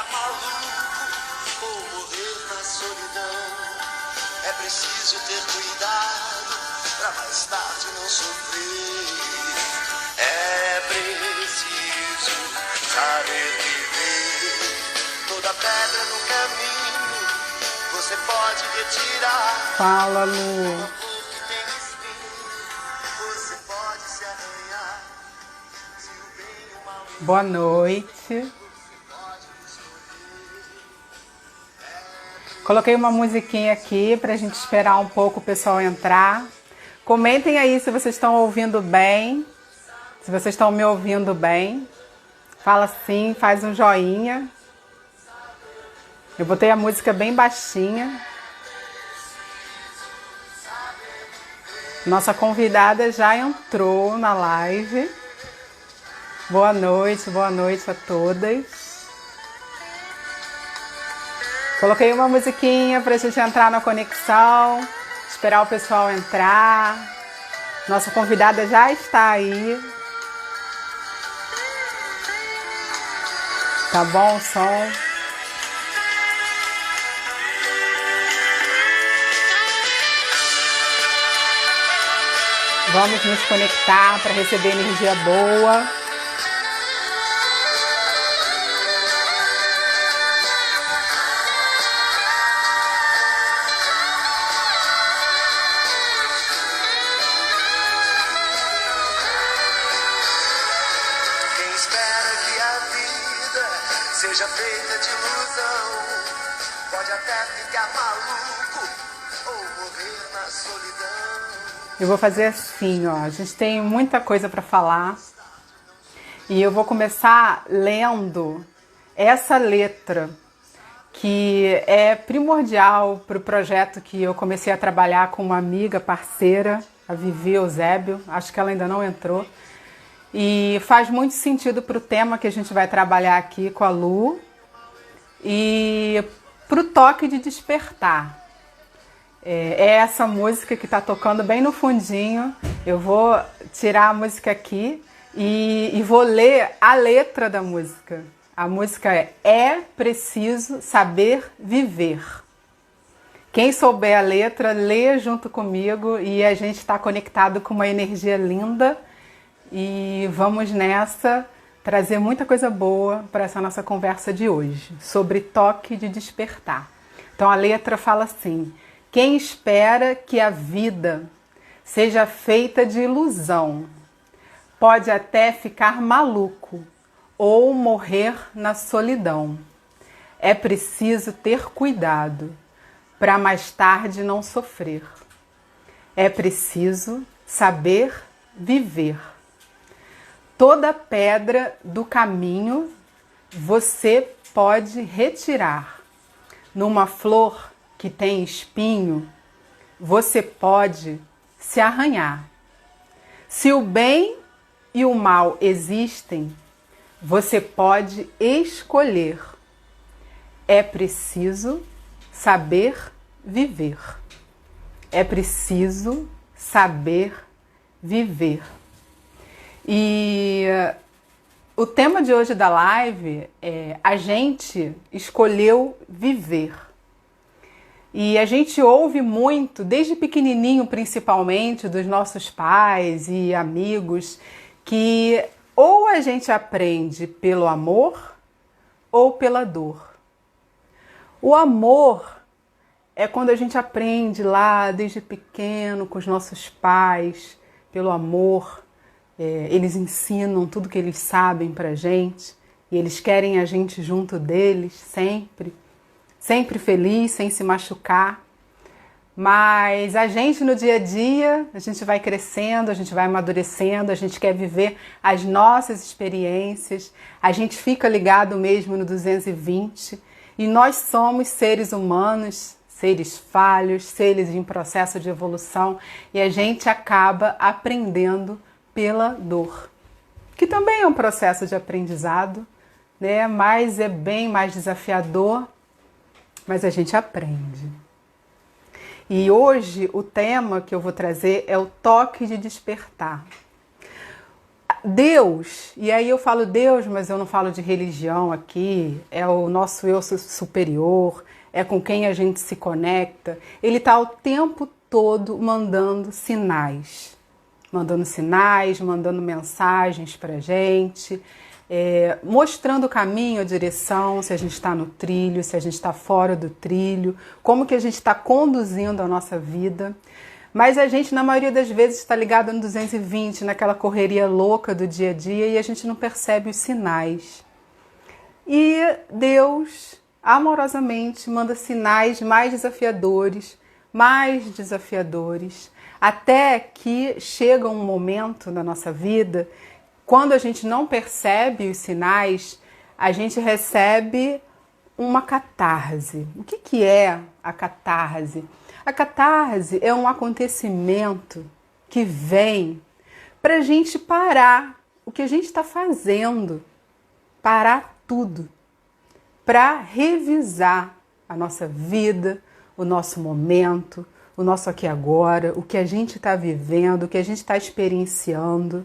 ficar maluco ou morrer na solidão. É preciso ter cuidado pra mais tarde não sofrer. É preciso saber viver. Toda pedra no caminho você pode retirar. Fala, Lu. Uma flor que tem espinho, você pode se arranhar. Se o bem e o mal Boa noite. Coloquei uma musiquinha aqui pra gente esperar um pouco o pessoal entrar. Comentem aí se vocês estão ouvindo bem, se vocês estão me ouvindo bem. Fala sim, faz um joinha. Eu botei a música bem baixinha. Nossa convidada já entrou na live. Boa noite a todas. Coloquei uma musiquinha pra gente entrar na conexão, esperar o pessoal entrar. Nossa convidada já está aí. Tá bom o som? Vamos nos conectar para receber energia boa. Quem espera que a vida seja feita de ilusão pode até ficar maluco ou morrer na solidão. Eu vou fazer assim, ó. A gente tem muita coisa para falar. E eu vou começar lendo essa letra, que é primordial para o projeto que eu comecei a trabalhar com uma amiga, parceira, a Vivi Eusébio. Acho que ela ainda não entrou. E faz muito sentido para o tema que a gente vai trabalhar aqui com a Lu. E para o toque de despertar. É essa música que está tocando bem no fundinho. Eu vou tirar a música aqui e vou ler a letra da música. A música é preciso saber viver. Quem souber a letra, lê junto comigo e a gente está conectado com uma energia linda. E vamos nessa trazer muita coisa boa para essa nossa conversa de hoje, sobre toque de despertar. Então a letra fala assim: quem espera que a vida seja feita de ilusão pode até ficar maluco ou morrer na solidão. É preciso ter cuidado para mais tarde não sofrer. É preciso saber viver. Toda pedra do caminho você pode retirar. Numa flor que tem espinho, você pode se arranhar. Se o bem e o mal existem, você pode escolher. É preciso saber viver. É preciso saber viver. E o tema de hoje da live é: a gente escolheu viver. E a gente ouve muito, desde pequenininho principalmente, dos nossos pais e amigos, que ou a gente aprende pelo amor ou pela dor. O amor é quando a gente aprende lá desde pequeno com os nossos pais, pelo amor. Eles ensinam tudo que eles sabem pra gente e eles querem a gente junto deles sempre. Sempre feliz, sem se machucar. Mas a gente no dia a dia, a gente vai crescendo, a gente vai amadurecendo, a gente quer viver as nossas experiências, a gente fica ligado mesmo no 220 e nós somos seres humanos, seres falhos, seres em processo de evolução e a gente acaba aprendendo pela dor, que também é um processo de aprendizado, né? Mas é bem mais desafiador. Mas a gente aprende. E hoje o tema que eu vou trazer é o toque de despertar. Deus, e aí eu falo Deus, mas eu não falo de religião aqui, é o nosso eu superior, é com quem a gente se conecta. Ele está o tempo todo mandando sinais, mandando mensagens para a gente, mostrando o caminho, a direção, se a gente está no trilho, se a gente está fora do trilho, como que a gente está conduzindo a nossa vida. Mas a gente, na maioria das vezes, está ligado no 220, naquela correria louca do dia a dia, e a gente não percebe os sinais. E Deus, amorosamente, manda sinais mais desafiadores, até que chega um momento na nossa vida, quando a gente não percebe os sinais, a gente recebe uma catarse. O que é a catarse? A catarse é um acontecimento que vem para a gente parar o que a gente está fazendo, parar tudo, para revisar a nossa vida, o nosso momento, o nosso aqui e agora, o que a gente está vivendo, o que a gente está experienciando.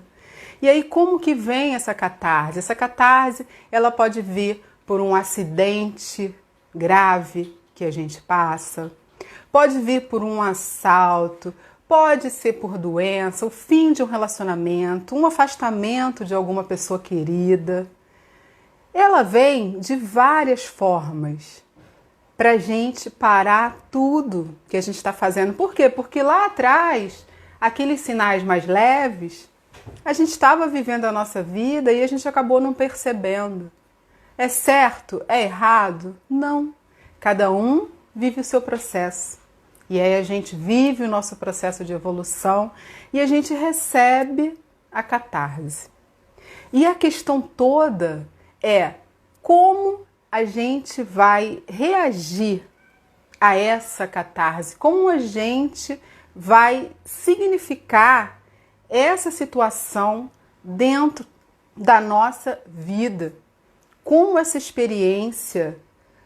E aí, como que vem essa catarse? Essa catarse, ela pode vir por um acidente grave que a gente passa, pode vir por um assalto, pode ser por doença, o fim de um relacionamento, um afastamento de alguma pessoa querida. Ela vem de várias formas para a gente parar tudo que a gente está fazendo. Por quê? Porque lá atrás, aqueles sinais mais leves, a gente estava vivendo a nossa vida e a gente acabou não percebendo. É certo? É errado? Não. Cada um vive o seu processo. E aí a gente vive o nosso processo de evolução e a gente recebe a catarse. E a questão toda é como a gente vai reagir a essa catarse, como a gente vai significar essa situação dentro da nossa vida, como essa experiência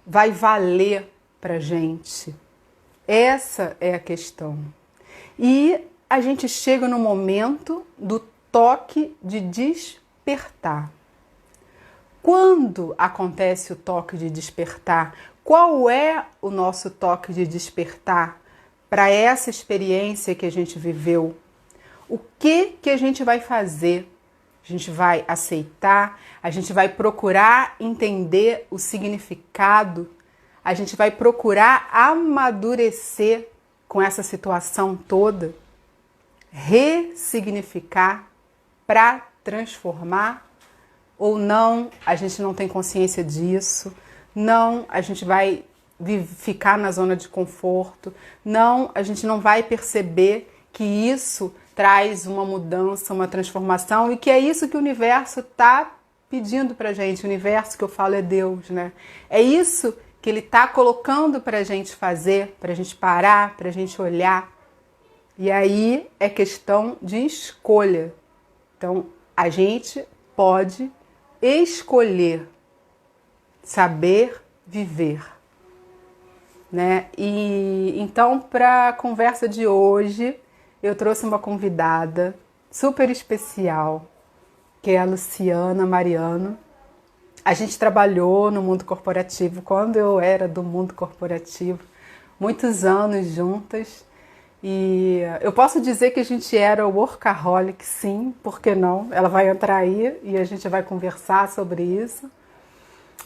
vai valer para a gente. Essa é a questão. E a gente chega no momento do toque de despertar. Quando acontece o toque de despertar? Qual é o nosso toque de despertar para essa experiência que a gente viveu? O que a gente vai fazer? A gente vai aceitar? A gente vai procurar entender o significado? A gente vai procurar amadurecer com essa situação toda? Ressignificar para transformar? Ou não, a gente não tem consciência disso, não, a gente vai ficar na zona de conforto, não, a gente não vai perceber que isso traz uma mudança, uma transformação e que é isso que o universo está pedindo pra gente. O universo que eu falo é Deus, né? É isso que ele está colocando pra gente fazer, pra gente parar, pra gente olhar. E aí é questão de escolha. Então, a gente pode escolher saber viver, né? E então, para a conversa de hoje, eu trouxe uma convidada super especial, que é a Luciana Mariano. A gente trabalhou no mundo corporativo quando eu era do mundo corporativo, muitos anos juntas. E eu posso dizer que a gente era workaholic, sim, por que não? Ela vai entrar aí e a gente vai conversar sobre isso.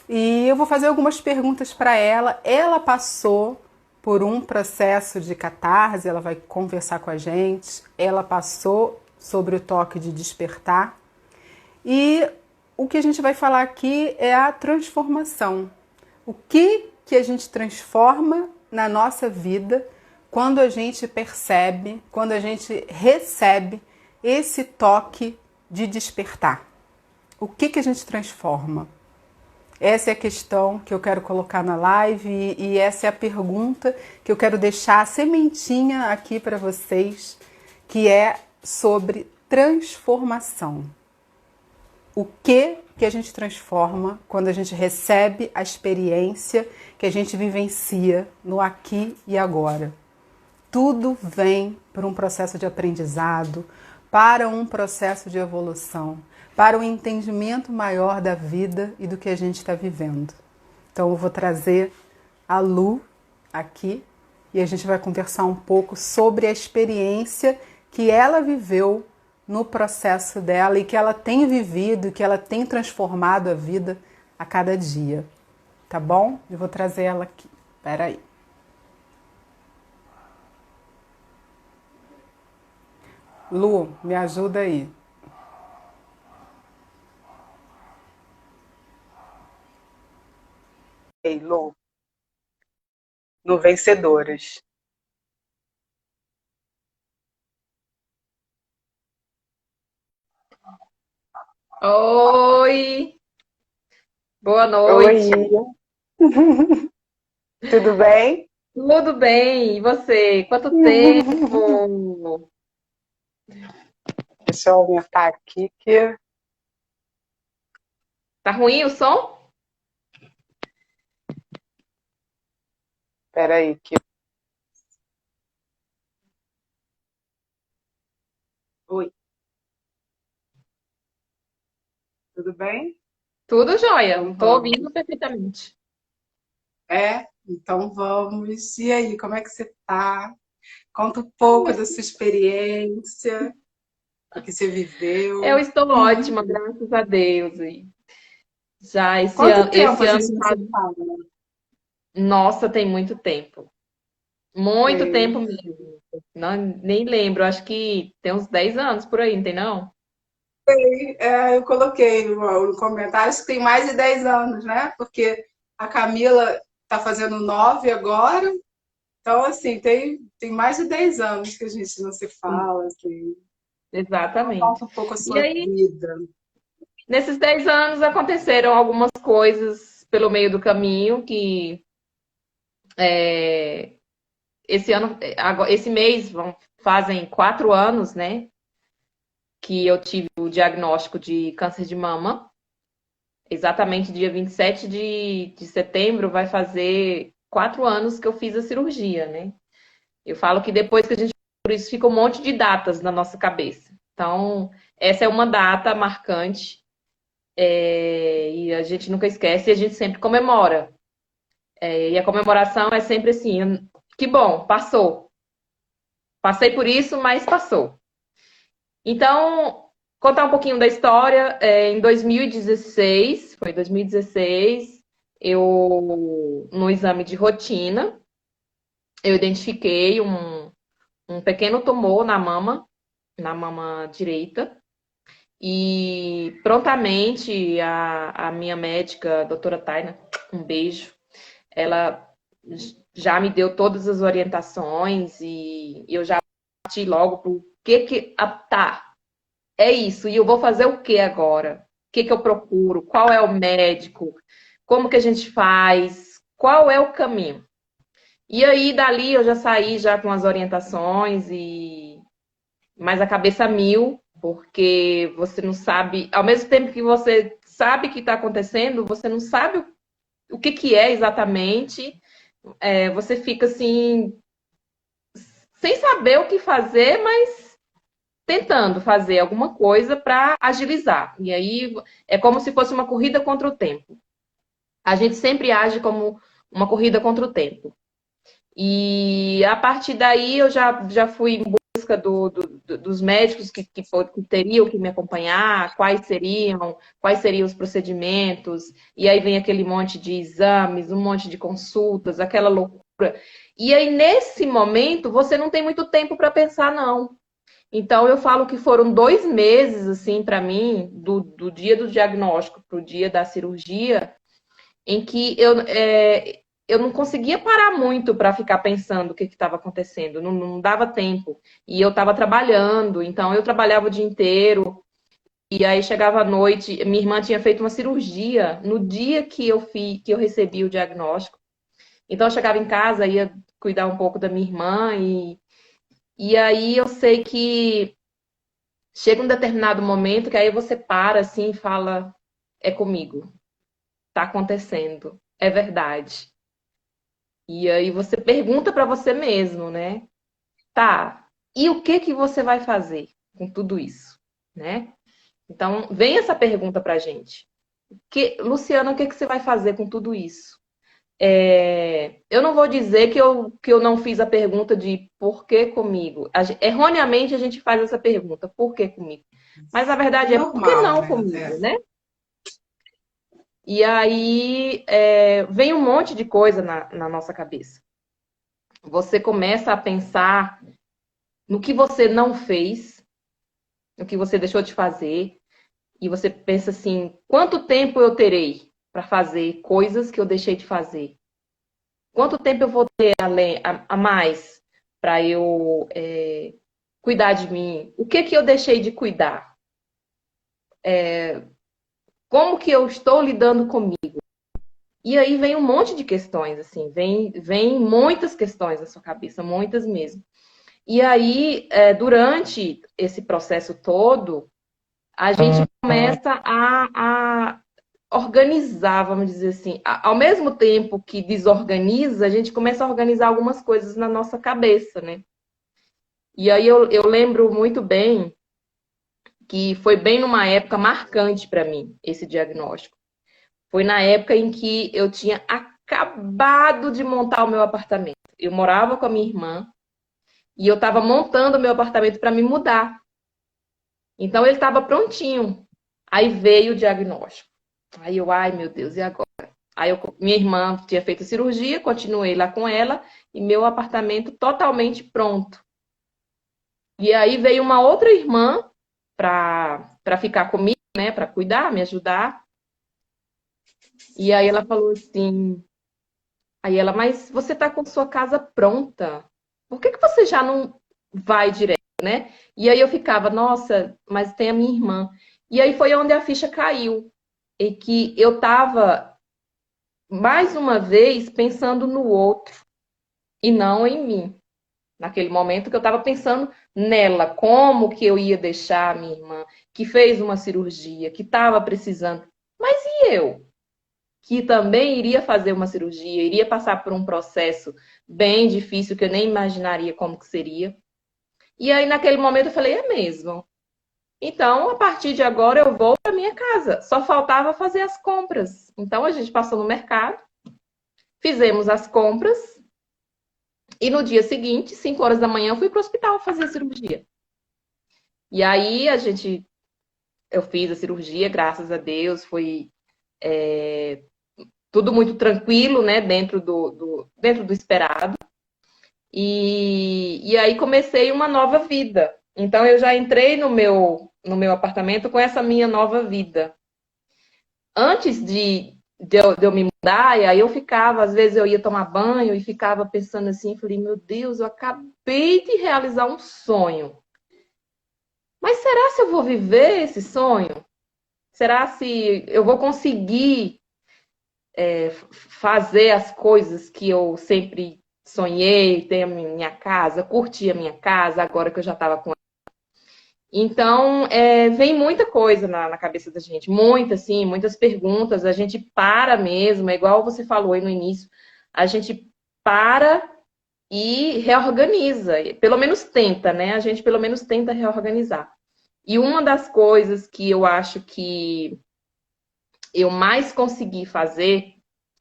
E eu vou fazer algumas perguntas para ela. Ela passou por um processo de catarse, ela vai conversar com a gente. Ela passou sobre o toque de despertar. E o que a gente vai falar aqui é a transformação. O que a gente transforma na nossa vida quando a gente percebe, quando a gente recebe esse toque de despertar. O que a gente transforma? Essa é a questão que eu quero colocar na live e essa é a pergunta que eu quero deixar a sementinha aqui para vocês, que é sobre transformação. O que a gente transforma quando a gente recebe a experiência que a gente vivencia no aqui e agora? Tudo vem por um processo de aprendizado, para um processo de evolução. para o entendimento maior da vida e do que a gente está vivendo. Então eu vou trazer a Lu aqui e a gente vai conversar um pouco sobre a experiência que ela viveu no processo dela e que ela tem vivido, que ela tem transformado a vida a cada dia. Tá bom? Eu vou trazer ela aqui. Espera aí. Lu, me ajuda aí. Ei, Lu, no Vencedoras. Oi, boa Oi, noite. tudo bem? Tudo bem? E você? Quanto tempo? Deixa eu aumentar aqui que. Tá ruim o som? Peraí, que. Oi, tudo bem? Tudo jóia. Então Tô vamos. ouvindo perfeitamente. Então vamos. E aí, como é que você tá? Conta um pouco da sua experiência, do que você Eu viveu. estou ótima, graças a Deus. E já Quanto tempo esse a ano gente não se faz... fala? Nossa, tem muito tempo. Muito Sei. tempo mesmo. Não, nem lembro, acho que tem uns 10 anos por aí, não tem não? Eu coloquei no comentário que tem mais de 10 anos, né? Porque a Camila está fazendo 9 agora. Então, assim, tem mais de 10 anos que a gente não se fala. Assim. Então, Exatamente. conta um pouco a E sua aí, vida. nesses 10 anos aconteceram algumas coisas pelo meio do caminho que esse ano, esse mês fazem 4 anos, né, que eu tive o diagnóstico de câncer de mama. Exatamente dia 27 de setembro vai fazer 4 anos que eu fiz a cirurgia, né? Eu falo que depois que a gente, por isso fica um monte de datas na nossa cabeça. Então, essa é uma data marcante, e a gente nunca esquece e a gente sempre comemora. E a comemoração é sempre assim, que bom, passou. Passei por isso, mas passou. Então, contar um pouquinho da história. Em 2016, foi 2016, no exame de rotina, eu identifiquei um pequeno tumor na mama direita. E prontamente a minha médica, a doutora Taina, um beijo, ela já me deu todas as orientações e eu já parti logo pro tá, é isso, e eu vou fazer o que agora? O que eu procuro? Qual é o médico? Como que a gente faz? Qual é o caminho? E aí, dali, eu já saí já com as orientações e mais a cabeça a mil, porque você não sabe, ao mesmo tempo que você sabe o que está acontecendo, você não sabe o que é exatamente. Você fica assim, sem saber o que fazer, mas tentando fazer alguma coisa para agilizar. E aí é como se fosse uma corrida contra o tempo. A gente sempre age como uma corrida contra o tempo. E a partir daí eu já fui em busca dos médicos que teriam que me acompanhar, quais seriam os procedimentos, e aí vem aquele monte de exames, um monte de consultas, aquela loucura. E aí, nesse momento, você não tem muito tempo para pensar, não. Então, eu falo que foram 2 meses, assim, para mim, do dia do diagnóstico para o dia da cirurgia, em que eu não conseguia parar muito para ficar pensando o que estava acontecendo, não dava tempo. E eu estava trabalhando, então eu trabalhava o dia inteiro, e aí chegava à noite, minha irmã tinha feito uma cirurgia no dia que eu recebi o diagnóstico. Então eu chegava em casa, ia cuidar um pouco da minha irmã, e aí eu sei que chega um determinado momento que aí você para assim e fala, é comigo, tá acontecendo, é verdade. E aí você pergunta para você mesmo, né? Tá, e o que que você vai fazer com tudo isso, né? Então, vem essa pergunta pra gente. Luciana, o que você vai fazer com tudo isso? Eu não vou dizer que eu não fiz a pergunta de por que comigo. Erroneamente a gente faz essa pergunta, por que comigo? Mas a verdade é por que Normal, não né? comigo, né? E aí vem um monte de coisa na nossa cabeça. Você começa a pensar no que você não fez, no que você deixou de fazer, e você pensa assim: quanto tempo eu terei para fazer coisas que eu deixei de fazer? Quanto tempo eu vou ter a mais para eu cuidar de mim? O que eu deixei de cuidar? Como que eu estou lidando comigo? E aí vem um monte de questões, assim, vem muitas questões na sua cabeça, muitas mesmo. E aí, durante esse processo todo, a gente começa a organizar, vamos dizer assim. Ao mesmo tempo que desorganiza, a gente começa a organizar algumas coisas na nossa cabeça, né? E aí eu lembro muito bem que foi bem numa época marcante para mim, esse diagnóstico. Foi na época em que eu tinha acabado de montar o meu apartamento. Eu morava com a minha irmã e eu estava montando o meu apartamento para me mudar. Então ele estava prontinho. Aí veio o diagnóstico. Aí eu, ai meu Deus, e agora? Minha irmã tinha feito a cirurgia, continuei lá com ela e meu apartamento totalmente pronto. E aí veio uma outra irmã para ficar comigo, né, para cuidar, me ajudar. E aí ela falou assim, aí ela, mas você tá com sua casa pronta. Por que você já não vai direto, né? E aí eu ficava, nossa, mas tem a minha irmã. E aí foi onde a ficha caiu. E que eu tava mais uma vez pensando no outro e não em mim. Naquele momento que eu estava pensando nela, como que eu ia deixar a minha irmã, que fez uma cirurgia, que estava precisando. Mas e eu? Que também iria fazer uma cirurgia, iria passar por um processo bem difícil, que eu nem imaginaria como que seria. E aí, naquele momento, eu falei, é mesmo. Então, a partir de agora, eu vou para minha casa. Só faltava fazer as compras. Então, a gente passou no mercado, fizemos as compras, e no dia seguinte, 5 horas da manhã, eu fui para o hospital fazer a cirurgia. E aí eu fiz a cirurgia, graças a Deus, foi tudo muito tranquilo, né, dentro do esperado. E aí comecei uma nova vida. Então eu já entrei no meu apartamento com essa minha nova vida. Antes de eu me mudar, e aí eu ficava, às vezes eu ia tomar banho e ficava pensando assim, falei, meu Deus, eu acabei de realizar um sonho. Mas será se eu vou viver esse sonho? Será se eu vou conseguir fazer as coisas que eu sempre sonhei, ter a minha casa, curtir a minha casa, agora que eu já estava com ela? Então, vem muita coisa na cabeça da gente, muitas perguntas, a gente para mesmo, é igual você falou aí no início, a gente para e reorganiza, pelo menos tenta, né? A gente pelo menos tenta reorganizar. E uma das coisas que eu acho que eu mais consegui fazer,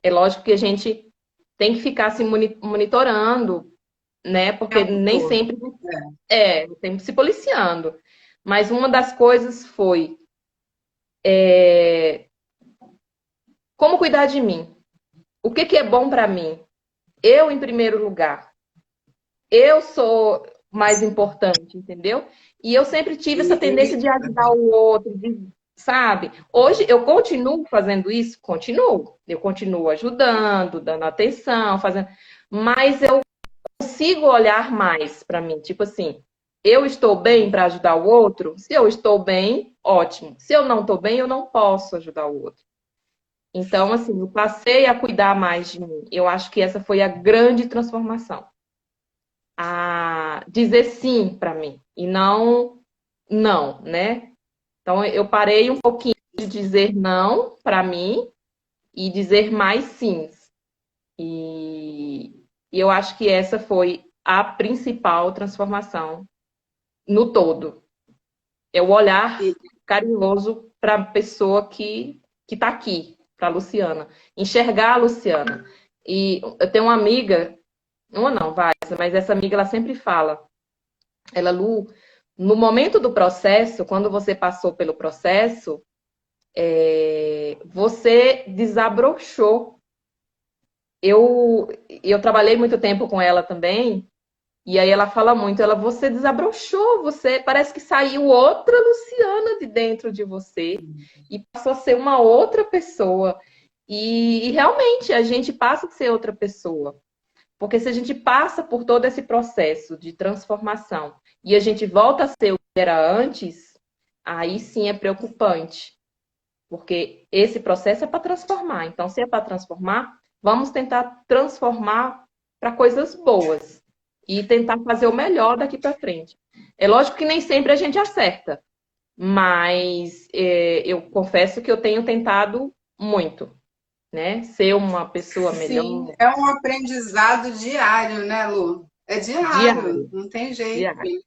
é lógico que a gente tem que ficar se monitorando, né? Porque nem Todo. sempre tem se policiando. Mas uma das coisas foi como cuidar de mim. O que é bom para mim? Eu em primeiro lugar. Eu sou mais importante, entendeu? E eu sempre tive essa tendência de ajudar o outro, sabe? Hoje eu continuo fazendo isso? Continuo. Eu continuo ajudando, dando atenção, fazendo. Mas eu consigo olhar mais para mim. Tipo assim, eu estou bem para ajudar o outro? Se eu estou bem, ótimo. Se eu não estou bem, eu não posso ajudar o outro. Então, assim, eu passei a cuidar mais de mim. Eu acho que essa foi a grande transformação. A dizer sim para mim e não, né? Então eu parei um pouquinho de dizer não para mim e dizer mais sims. E eu acho que essa foi a principal transformação no todo. É o olhar carinhoso para a pessoa que está aqui, para a Luciana. Enxergar a Luciana. E eu tenho uma amiga, uma não, várias, mas essa amiga ela sempre fala, ela, Lu, no momento do processo, quando você passou pelo processo, você desabrochou. Eu trabalhei muito tempo com ela também, e aí ela fala muito, você desabrochou, você parece que saiu outra Luciana de dentro de você e passou a ser uma outra pessoa. E realmente a gente passa a ser outra pessoa. Porque se a gente passa por todo esse processo de transformação e a gente volta a ser o que era antes, aí sim é preocupante. Porque esse processo é para transformar. Então, se é para transformar, vamos tentar transformar para coisas boas e tentar fazer o melhor daqui para frente. É lógico que nem sempre a gente acerta, mas eu confesso que eu tenho tentado muito, né? Ser uma pessoa Sim, melhor, é um aprendizado diário, né, Lu? É diário, diário, não tem jeito. diário.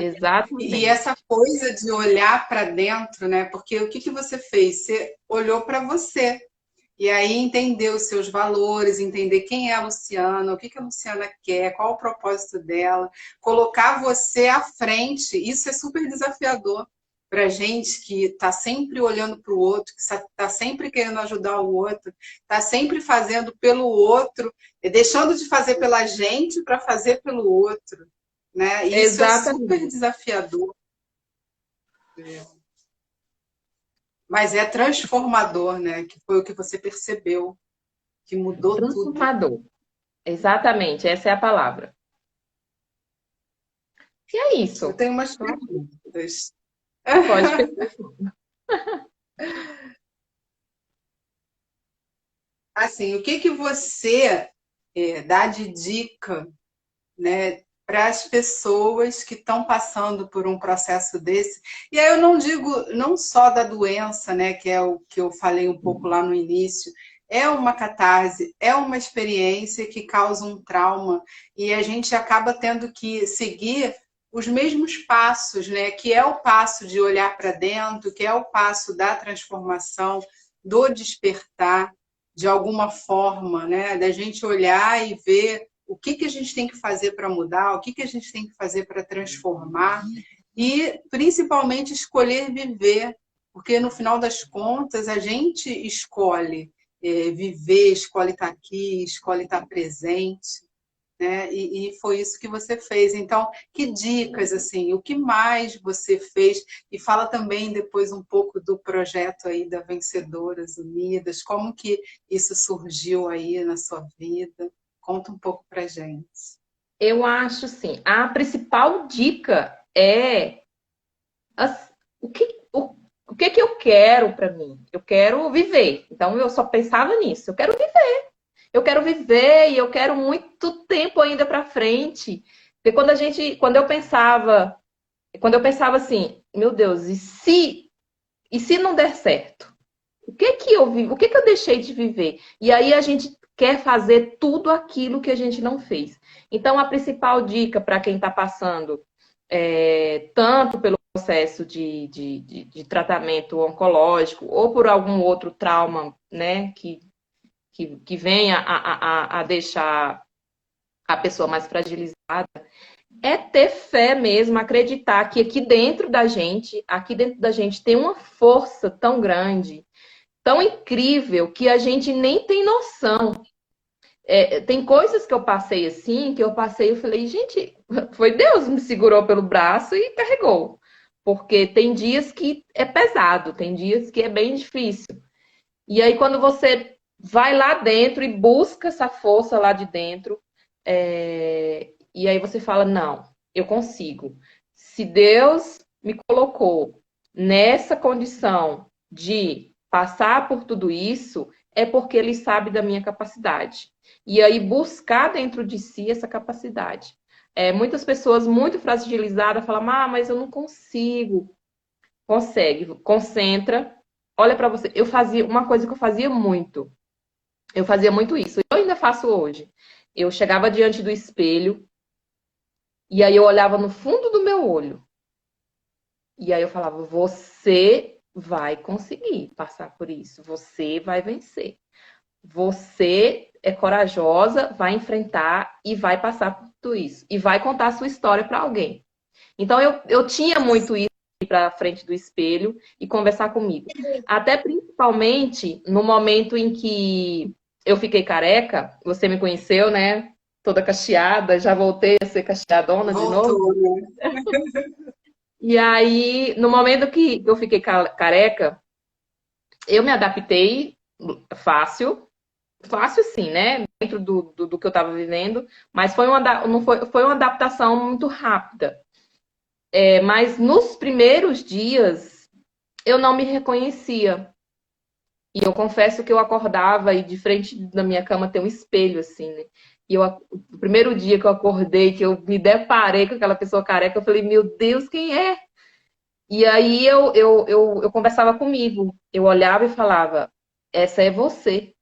E Exatamente. essa coisa de olhar para dentro, né? Porque o que que você fez? Você olhou para você. E aí entender os seus valores, entender quem é a Luciana, o que que a Luciana quer, qual o propósito dela, colocar você à frente. Isso é super desafiador para gente que está sempre olhando para o outro, que está sempre querendo ajudar o outro, está sempre fazendo pelo outro, e deixando de fazer pela gente para fazer pelo outro, né? E isso é super Exatamente. desafiador, mas é transformador, né? Que foi o que você percebeu, que mudou tudo. Transformador. Exatamente, essa é a palavra. E é Eu isso. tenho umas perguntas. Pode perguntar. Assim, o que que você dá de dica, né, para as pessoas que estão passando por um processo desse? E aí eu não digo não só da doença, né, que é o que eu falei um pouco lá no início. É uma catarse, é uma experiência que causa um trauma e a gente acaba tendo que seguir os mesmos passos, né? Que é o passo de olhar para dentro, que é o passo da transformação, do despertar, de alguma forma, né? Da gente olhar e ver o que que a gente tem que fazer para mudar, o que que a gente tem que fazer para transformar e, principalmente, escolher viver, porque no final das contas a gente escolhe viver, escolhe estar aqui, escolhe estar presente, né? E foi isso que você fez. Então, que dicas, assim, o que mais você fez? E fala também depois um pouco do projeto aí da Vencedoras Unidas, como que isso surgiu aí na sua vida? Conta um pouco pra gente. Eu acho assim, a principal dica é o que, o que que eu quero para mim? Eu quero viver. Então eu só pensava nisso. Eu quero viver. Eu quero viver e eu quero muito tempo ainda para frente. Porque quando eu pensava assim, meu Deus, e se não der certo? O que que eu vivo? O que que eu deixei de viver? E aí a gente quer fazer tudo aquilo que a gente não fez. Então, a principal dica para quem está passando tanto pelo processo de tratamento oncológico ou por algum outro trauma, né, que venha a deixar a pessoa mais fragilizada, é ter fé mesmo, acreditar que aqui dentro da gente tem uma força tão grande, tão incrível que a gente nem tem noção. Tem coisas que eu passei assim, que eu passei, eu falei, gente, foi Deus me segurou pelo braço e carregou. Porque tem dias que é pesado, tem dias que é bem difícil. E aí, quando você vai lá dentro e busca essa força lá de dentro, e aí você fala, não, eu consigo. Se Deus me colocou nessa condição de passar por tudo isso, é porque Ele sabe da minha capacidade. E aí buscar dentro de si essa capacidade. Muitas pessoas muito fragilizadas falam, mas eu não consigo. Consegue, concentra, olha para você. Eu fazia uma coisa que eu fazia muito. Eu fazia muito isso. Eu ainda faço hoje. Eu chegava diante do espelho e aí eu olhava no fundo do meu olho. E aí eu falava, você vai conseguir passar por isso, você vai vencer. Você é corajosa, vai enfrentar e vai passar por tudo isso. E vai contar a sua história para alguém. Então eu tinha muito isso para frente do espelho e conversar comigo. Até principalmente no momento em que eu fiquei careca, você me conheceu, né? Toda cacheada, já voltei a ser cacheadona de novo. Voltou, né? E aí, no momento que eu fiquei careca, eu me adaptei fácil, fácil sim, né? Dentro do que eu estava vivendo, mas não foi uma adaptação muito rápida. Mas nos primeiros dias eu não me reconhecia. E eu confesso que eu acordava e de frente da minha cama tem um espelho, assim, né? E o primeiro dia que eu acordei, que eu me deparei com aquela pessoa careca, eu falei, meu Deus, quem é? E aí eu conversava comigo. Eu olhava e falava, essa é você.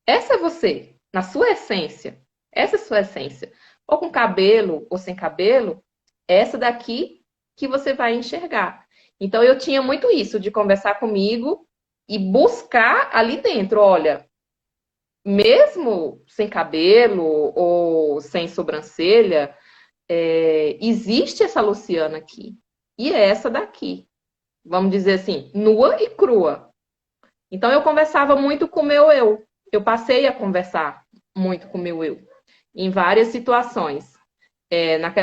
Essa é você, na sua essência. Essa é a sua essência. Ou com cabelo, ou sem cabelo, essa daqui que você vai enxergar. Então eu tinha muito isso de conversar comigo e buscar ali dentro, olha, mesmo sem cabelo ou sem sobrancelha, existe essa Luciana aqui. E é essa daqui. Vamos dizer assim, nua e crua. Então eu conversava muito com o meu eu. Eu passei a conversar muito com o meu eu. Em várias situações.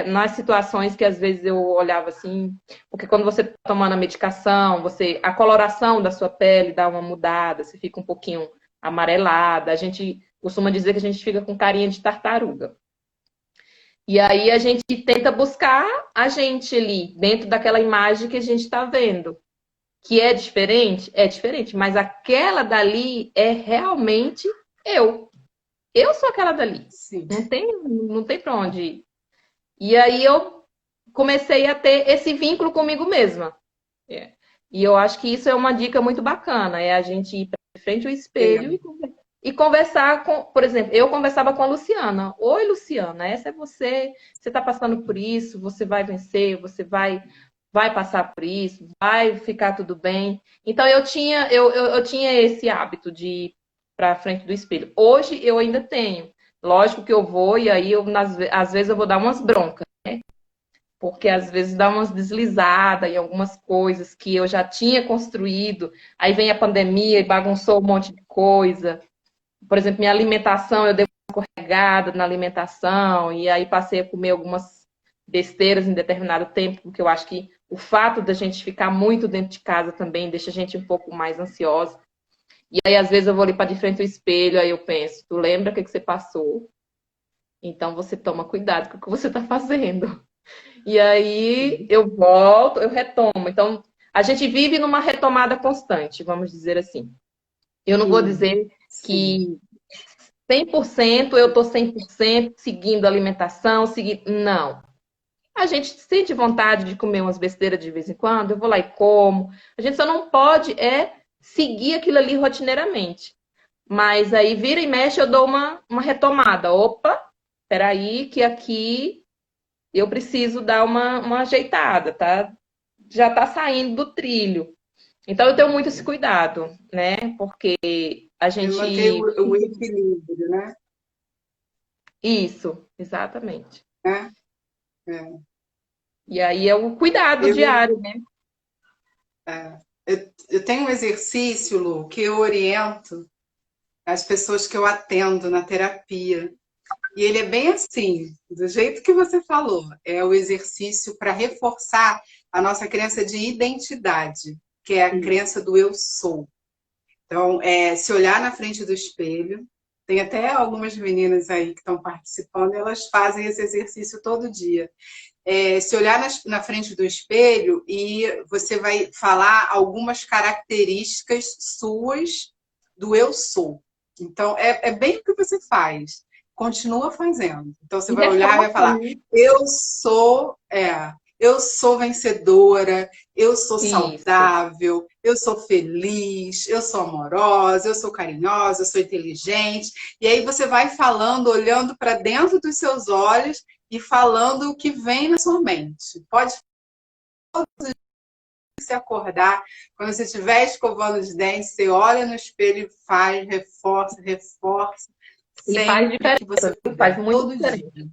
Nas situações que às vezes eu olhava assim, porque quando você está tomando a medicação, a coloração da sua pele dá uma mudada, você fica um pouquinho amarelada. A gente costuma dizer que a gente fica com carinha de tartaruga. E aí a gente tenta buscar a gente ali, dentro daquela imagem que a gente está vendo. Que é diferente? É diferente, mas aquela dali é realmente eu. Eu sou aquela dali. Sim. Não tem para onde ir. E aí eu comecei a ter esse vínculo comigo mesma. E eu acho que isso é uma dica muito bacana, é a gente ir para frente ao espelho e conversar com, por exemplo, eu conversava com a Luciana. Oi, Luciana, essa é você. Você está passando por isso, você vai vencer, você vai passar por isso, vai ficar tudo bem. Então eu tinha esse hábito de ir para frente do espelho. Hoje eu ainda tenho. Lógico que eu vou e aí às vezes eu vou dar umas broncas, porque às vezes dá umas deslizadas em algumas coisas que eu já tinha construído. Aí vem a pandemia e bagunçou um monte de coisa. Por exemplo, minha alimentação, eu dei uma escorregada na alimentação e aí passei a comer algumas besteiras em determinado tempo, porque eu acho que o fato da gente ficar muito dentro de casa também deixa a gente um pouco mais ansiosa. E aí, às vezes, eu vou ali para de frente ao espelho, aí eu penso, tu lembra o que você passou? Então, você toma cuidado com o que você está fazendo. E aí, eu volto, eu retomo. Então, a gente vive numa retomada constante, vamos dizer assim. Eu não vou dizer que 100% eu estou 100% seguindo a alimentação, não. A gente sente vontade de comer umas besteiras de vez em quando, eu vou lá e como. A gente só não pode seguir aquilo ali rotineiramente. Mas aí vira e mexe, eu dou uma retomada. Opa, peraí, que aqui eu preciso dar uma ajeitada, tá? Já tá saindo do trilho. Então eu tenho muito esse cuidado, né? Porque a E gente. manter o equilíbrio, né? Isso, exatamente. É, é. E aí é o cuidado Eu, diário, né? eu tenho um exercício, Lu, que eu oriento as pessoas que eu atendo na terapia. E ele é bem assim, do jeito que você falou. É o exercício para reforçar a nossa crença de identidade, que é a crença do eu sou. Então, se olhar na frente do espelho, tem até algumas meninas aí que estão participando, elas fazem esse exercício todo dia. Se olhar na frente do espelho e você vai falar algumas características suas do eu sou. Então, é bem o que você faz. Continua fazendo. Então, você E vai olhar e vai falar, eu sou vencedora, eu sou Isso. saudável, eu sou feliz, eu sou amorosa, eu sou carinhosa, eu sou inteligente. E aí você vai falando, olhando para dentro dos seus olhos e falando o que vem na sua mente. Pode você acordar, quando você estiver escovando os dentes, você olha no espelho e faz, reforça, reforça, E faz sempre que você diferença, puder, faz muito todo diferença. dia.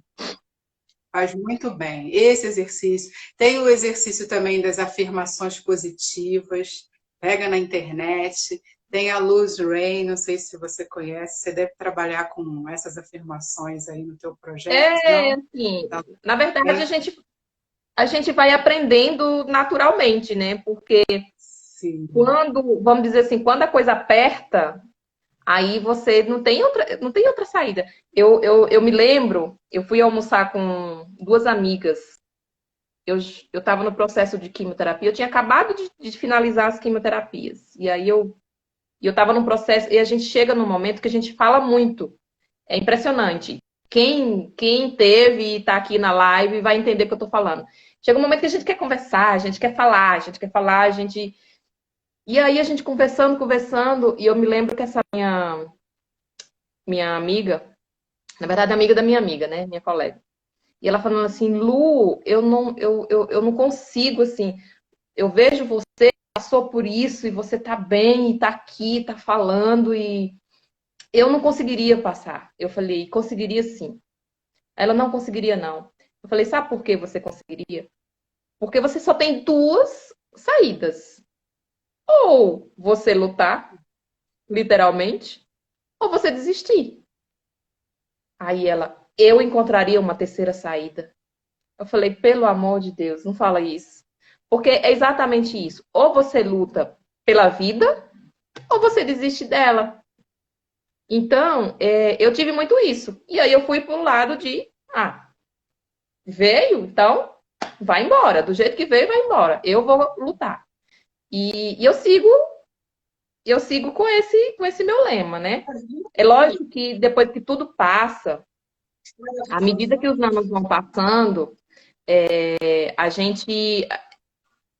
Faz muito bem. Esse exercício. Tem o exercício também das afirmações positivas. Pega na internet. Tem a Luz Ray, não sei se você conhece. Você deve trabalhar com essas afirmações aí no teu projeto, não? Assim, Tá. na verdade, a gente vai aprendendo naturalmente, né? Porque Sim. quando, vamos dizer assim, quando a coisa aperta, aí você não tem outra saída. Eu me lembro, eu fui almoçar com duas amigas. Eu estava no processo de quimioterapia, eu tinha acabado de finalizar as quimioterapias. E aí eu estava num processo, e a gente chega num momento que a gente fala muito. É impressionante. Quem teve e está aqui na live vai entender o que eu estou falando. Chega um momento que a gente quer conversar, a gente quer falar, a gente quer falar, a gente. E aí a gente conversando, conversando, e eu me lembro que essa minha amiga, na verdade, amiga da minha amiga, né? Minha colega. E ela falando assim, Lu, eu não consigo, assim, eu vejo você passou por isso e você tá bem e tá aqui, tá falando e eu não conseguiria passar. Eu falei, conseguiria sim. Ela não conseguiria não. Eu falei, sabe por que você conseguiria? Porque você só tem duas saídas. Ou você lutar, literalmente, ou você desistir. Aí ela, eu encontraria uma terceira saída. Eu falei, pelo amor de Deus, não fala isso. Porque é exatamente isso. Ou você luta pela vida, ou você desiste dela. Então, eu tive muito isso. E aí eu fui para o lado de, veio, então vai embora. Do jeito que veio, vai embora. Eu vou lutar. E eu sigo com esse meu lema, né? É lógico que depois que tudo passa, à medida que os anos vão passando, a gente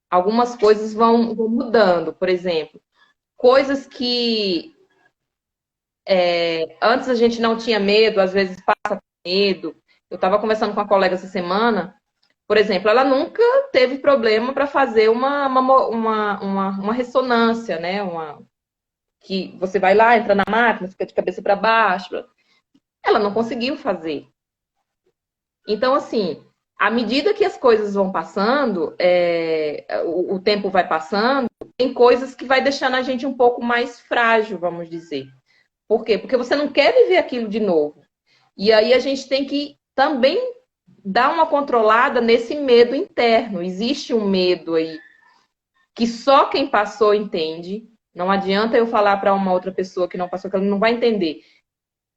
algumas coisas vão mudando. Por exemplo, coisas que antes a gente não tinha medo, às vezes passa medo. Eu estava conversando com uma colega essa semana, por exemplo, ela nunca teve problema para fazer uma ressonância, né? Que você vai lá, entra na máquina, fica de cabeça para baixo. Ela não conseguiu fazer. Então, assim, à medida que as coisas vão passando, o tempo vai passando, tem coisas que vai deixando a gente um pouco mais frágil, vamos dizer. Por quê? Porque você não quer viver aquilo de novo. E aí a gente tem que também dar uma controlada nesse medo interno. Existe um medo aí que só quem passou entende. Não adianta eu falar para uma outra pessoa que não passou, que ela não vai entender.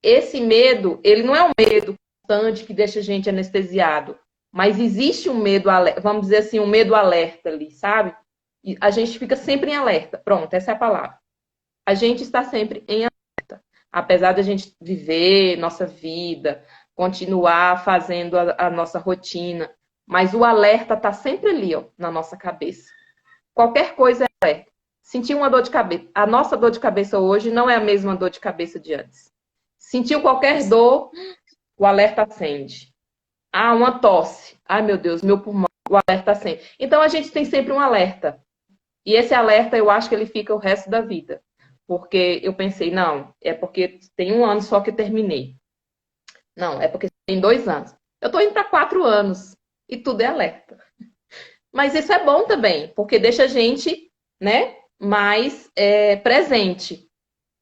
Esse medo, ele não é um medo constante que deixa a gente anestesiado, mas existe um medo, vamos dizer assim, um medo alerta ali, sabe? E a gente fica sempre em alerta. Pronto, essa é a palavra. A gente está sempre em alerta. Apesar de a gente viver nossa vida, continuar fazendo a nossa rotina, mas o alerta está sempre ali, ó, na nossa cabeça. Qualquer coisa é alerta. Sentir uma dor de cabeça. A nossa dor de cabeça hoje não é a mesma dor de cabeça de antes. Sentiu qualquer dor, o alerta acende. Uma tosse. Ai, meu Deus, meu pulmão, o alerta acende. Então, a gente tem sempre um alerta. E esse alerta, eu acho que ele fica o resto da vida. Porque eu pensei, não, é porque tem 1 ano só que eu terminei. Não, é porque tem 2 anos. Eu tô indo para 4 anos. E tudo é alerta. Mas isso é bom também, porque deixa a gente, né, mais presente.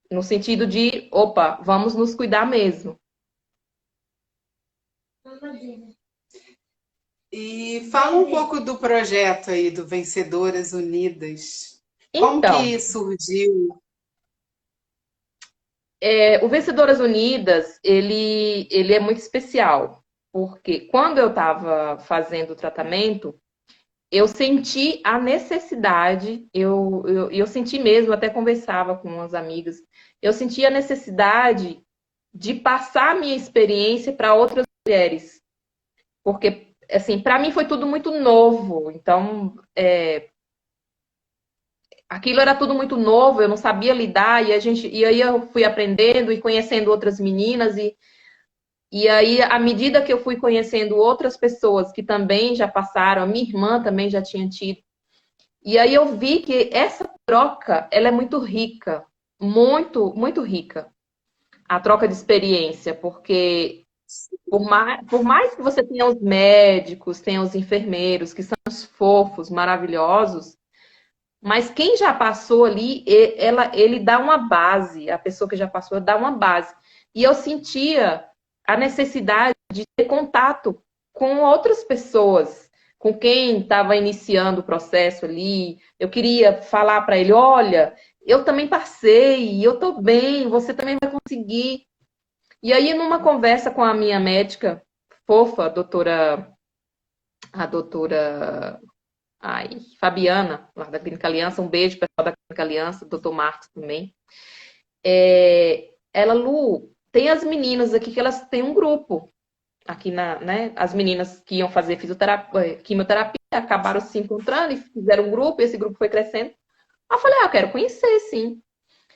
No sentido de, opa, vamos nos cuidar mesmo. E fala um pouco do projeto aí do Vencedoras Unidas. Como Então, que surgiu? o Vencedoras Unidas, ele é muito especial, porque quando eu estava fazendo o tratamento, eu senti a necessidade, eu senti mesmo, até conversava com umas amigas, eu senti a necessidade de passar a minha experiência para outras mulheres. Porque, assim, para mim foi tudo muito novo. Então, aquilo era tudo muito novo, eu não sabia lidar, e aí eu fui aprendendo e conhecendo outras meninas, e aí, à medida que eu fui conhecendo outras pessoas que também já passaram, a minha irmã também já tinha tido, E aí eu vi que essa troca, ela é muito rica, muito, muito rica. A troca de experiência, porque por mais que você tenha os médicos, tenha os enfermeiros, que são os fofos, maravilhosos, mas quem já passou ali, ele dá uma base, a pessoa que já passou dá uma base. E eu sentia a necessidade de ter contato com outras pessoas, com quem estava iniciando o processo ali. Eu queria falar para ele, olha, eu também passei, eu estou bem, você também vai conseguir. E aí, numa conversa com a minha médica fofa, a doutora Fabiana, lá da Clínica Aliança, um beijo, pessoal da Clínica Aliança, doutor Marcos também. Ela, Lu, tem as meninas aqui que elas têm um grupo. Aqui, né? As meninas que iam fazer quimioterapia acabaram se encontrando e fizeram um grupo, e esse grupo foi crescendo. Eu falei, eu quero conhecer, sim.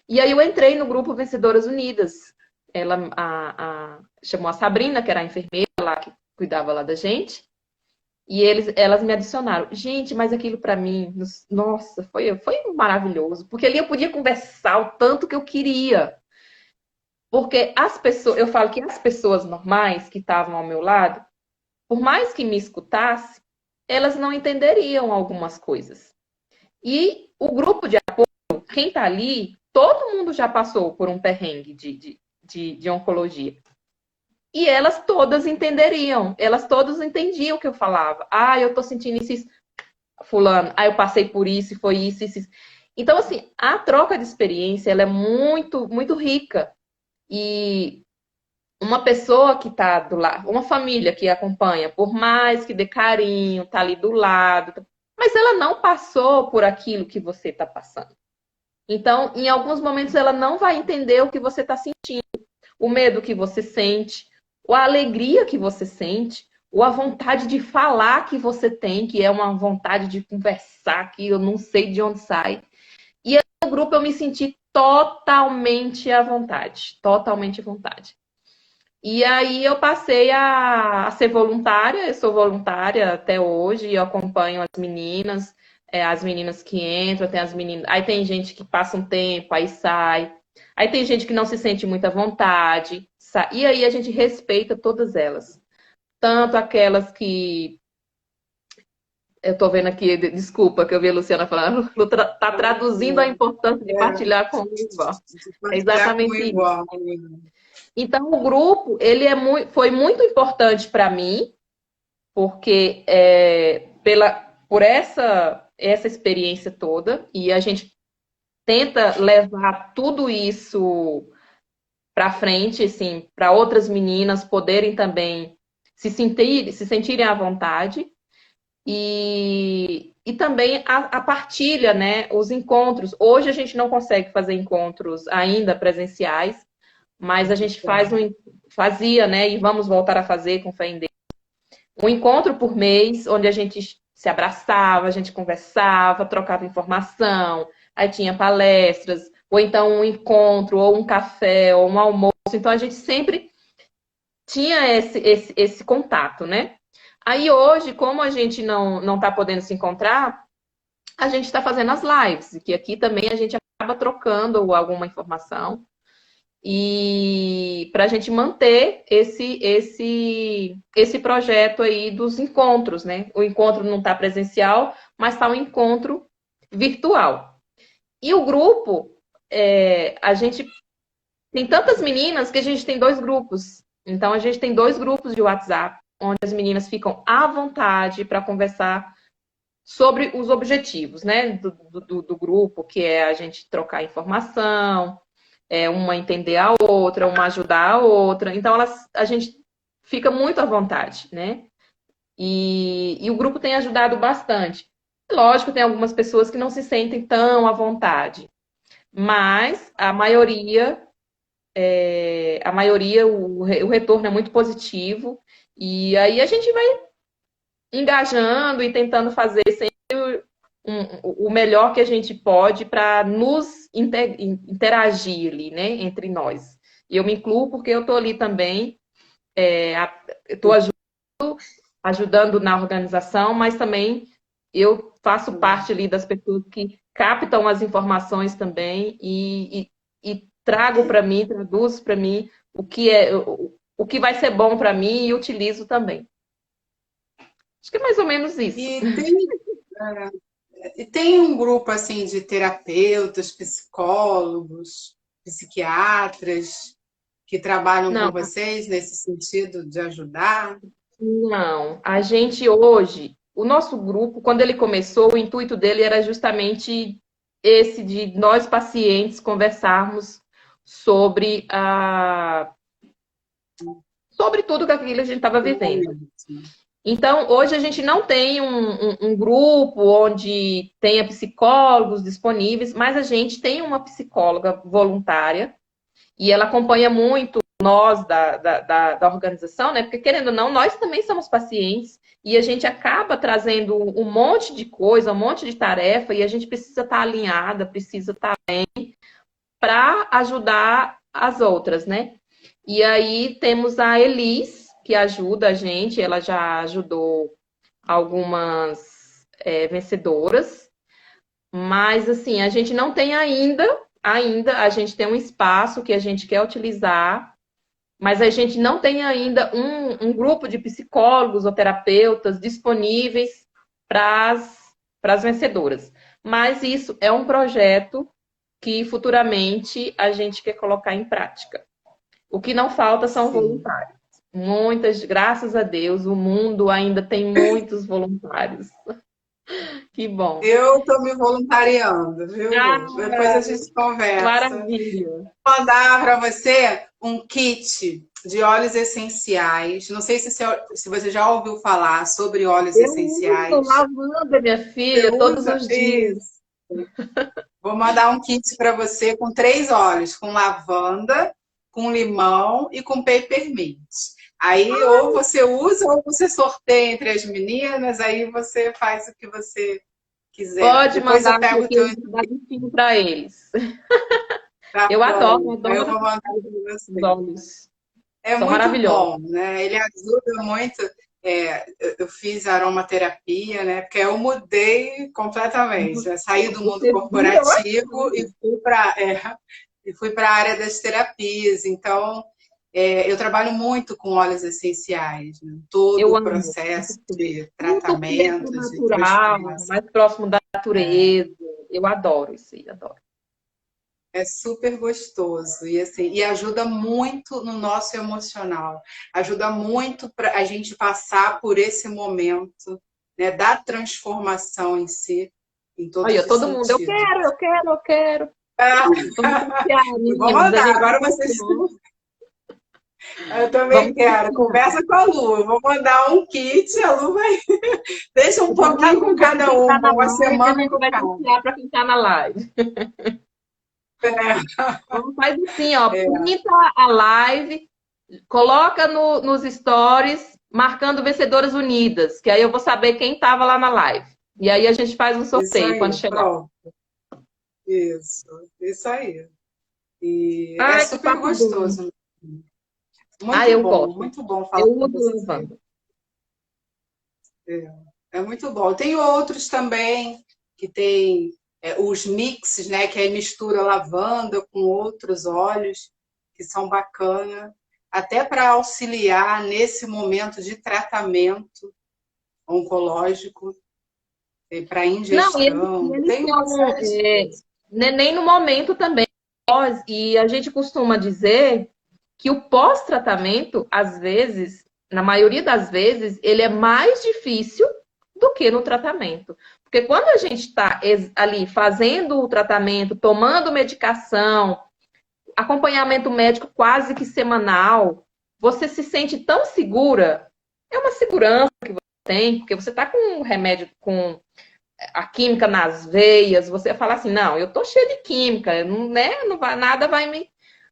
E aí eu entrei no grupo Vencedoras Unidas. Ela chamou a Sabrina, que era a enfermeira lá que cuidava lá da gente. E elas me adicionaram. Gente, mas aquilo para mim, nossa, foi maravilhoso. Porque ali eu podia conversar o tanto que eu queria. Porque eu falo que as pessoas normais que estavam ao meu lado, por mais que me escutassem, elas não entenderiam algumas coisas. E o grupo de apoio, quem está ali, todo mundo já passou por um perrengue de oncologia. E elas todas entenderiam, elas todas entendiam o que eu falava. Eu tô sentindo isso, fulano. Eu passei por isso, e foi isso, isso, isso. Então, assim, a troca de experiência, ela é muito, muito rica. E uma pessoa que está do lado, uma família que acompanha, por mais que dê carinho, tá ali do lado, mas ela não passou por aquilo que você está passando. Então, em alguns momentos, ela não vai entender o que você está sentindo, o medo que você sente, ou a alegria que você sente, ou a vontade de falar que você tem, que é uma vontade de conversar, que eu não sei de onde sai. E aí, no grupo eu me senti totalmente à vontade, totalmente à vontade. E aí eu passei a ser voluntária, eu sou voluntária até hoje, eu acompanho as meninas que entram, tem as meninas. Aí tem gente que passa um tempo, aí sai. Aí tem gente que não se sente muita vontade. E aí a gente respeita todas elas. Tanto aquelas que. Eu tô vendo aqui, desculpa, que eu vi a Luciana falando, Lu tá traduzindo a importância de partilhar com o igual. É exatamente isso. Então, o grupo, foi muito importante para mim, porque por essa experiência toda, e a gente tenta levar tudo isso para frente, assim, para outras meninas poderem também se sentirem à vontade, e também a partilha, né, os encontros. Hoje a gente não consegue fazer encontros ainda presenciais, mas a gente fazia, né, e vamos voltar a fazer com fé em Deus, um encontro por mês, onde a gente se abraçava, a gente conversava, trocava informação, aí tinha palestras, ou então um encontro, ou um café, ou um almoço. Então a gente sempre tinha esse contato, né? Aí hoje, como a gente não está podendo se encontrar, a gente está fazendo as lives, que aqui também a gente acaba trocando alguma informação. E para a gente manter esse projeto aí dos encontros, né? O encontro não está presencial, mas está um encontro virtual. E o grupo, a gente tem tantas meninas que a gente tem 2 grupos. Então, a gente tem 2 grupos de WhatsApp, onde as meninas ficam à vontade para conversar sobre os objetivos, né? Do grupo, que é a gente trocar informação, uma entender a outra, uma ajudar a outra. Então, a gente fica muito à vontade, né? E o grupo tem ajudado bastante. Lógico, tem algumas pessoas que não se sentem tão à vontade, mas a maioria, o retorno é muito positivo. E aí a gente vai engajando e tentando fazer sempre o melhor que a gente pode para nos interagir ali, né, entre nós. E eu me incluo porque eu estou ali também, estou ajudando na organização, mas também eu faço parte ali das pessoas que captam as informações também e trago para mim, traduzo para mim o que vai ser bom para mim e utilizo também. Acho que é mais ou menos isso. E tem, e tem um grupo assim de terapeutas, psicólogos, psiquiatras que trabalham com Não, vocês nesse sentido de ajudar? não. A gente hoje, o nosso grupo, quando ele começou, o intuito dele era justamente esse de nós pacientes conversarmos sobre sobre tudo que aquilo a gente estava vivendo. Então, hoje a gente não tem um grupo onde tenha psicólogos disponíveis, mas a gente tem uma psicóloga voluntária e ela acompanha muito nós da organização, né? Porque, querendo ou não, nós também somos pacientes e a gente acaba trazendo um monte de coisa, um monte de tarefa e a gente precisa estar alinhada, precisa estar para ajudar as outras, né? E aí temos a Elis, que ajuda a gente, ela já ajudou algumas vencedoras, mas assim, a gente não tem ainda, a gente tem um espaço que a gente quer utilizar, mas a gente não tem ainda um grupo de psicólogos ou terapeutas disponíveis para as vencedoras. Mas isso é um projeto que futuramente a gente quer colocar em prática. O que não falta são Sim. voluntários. Muitas, graças a Deus, o mundo ainda tem muitos voluntários. Que bom. Eu estou me voluntariando, viu, Ah, Lu? Depois a gente conversa. maravilha. Vou mandar para você um kit de óleos essenciais. Não sei se você já ouviu falar sobre óleos Eu uso essenciais. lavanda, minha Você filha, todos usa os dias. isso? Vou mandar um kit para você com 3 óleos, com lavanda, com limão e com peppermint. Aí ou você usa ou você sorteia entre as meninas, aí você faz o que você quiser. Pode Depois eu mandar pego o porque eu teu vou dar destino para eles. tá Eu bom. adoro, Aí eu adoro vou mandar para os você. óleos. É São muito maravilhosos. bom, né? Ele ajuda muito. Eu fiz aromaterapia, né? Porque eu mudei completamente. Eu saí do mundo Você vira uma corporativo e fui para a área das terapias. Então, eu trabalho muito com óleos essenciais, né? Todo Eu o amo. processo de Tudo que é tratamento, de natural, transformação. mais próximo da natureza. Eu adoro isso aí, adoro. É super gostoso e assim, e ajuda muito no nosso emocional. Ajuda muito para a gente passar por esse momento, né, da transformação em si, em Aí, todos ó, os todo mundo, eu sentidos. quero, eu quero, eu quero. Ah, Vamos confiar, vou meninas. A mandar, gente vai agora vocês. confiar. Eu também Vamos quero. confiar. Conversa com a Lu. Eu vou mandar um kit, a Lu vai. Deixa um Então, pouquinho com avisa cada quem tá na uma live, a semana gente com vai cada. confiar para quem tá na live. Vamos faz assim, ó, printa a live, coloca nos stories, marcando Vencedoras Unidas, que aí eu vou saber quem estava lá na live. E aí a gente faz um Isso sorteio quando aí, chegar. pronto. Isso aí. E é Ai, que super papo bom. gostoso. Ah, eu gosto. Muito bom Eu falar com uso você. lavanda. É muito bom. Tem outros também que tem os mixes, né? Que aí mistura lavanda com outros óleos que são bacana, até para auxiliar nesse momento de tratamento oncológico, para Não, ingestão. eles Tem uma são série de coisas. nem no momento também. E a gente costuma dizer que o pós-tratamento, às vezes, na maioria das vezes, ele é mais difícil do que no tratamento. Porque quando a gente está ali fazendo o tratamento, tomando medicação, acompanhamento médico quase que semanal, você se sente tão segura. É uma segurança que você tem, porque você está com um remédio, com a química nas veias, você fala assim, não, eu tô cheia de química, não, né, não vai, nada vai me...